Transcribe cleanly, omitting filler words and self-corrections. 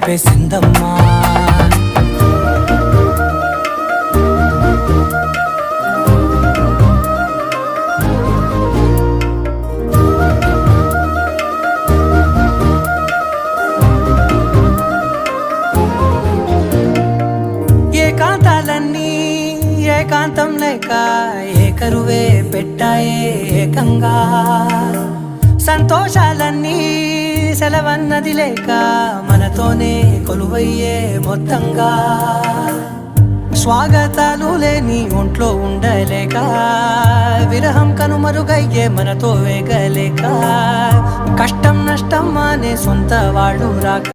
చంపేసిందమ్మా. ఏకాంతాలన్నీ ఏకాంతం లేక ఏకరువే పెట్టాయే ఏకంగా. సంతోషాలన్నీ సెలవన్నది లేక మనతోనే కొలువయ్యే మొత్తంగా. స్వాగతాలు లేని ఒంట్లో ఉండలేక విరహం కనుమరుగయ్యే మనతో వేగలేక. కష్టం నష్టం అనే సొంత వాడు రాక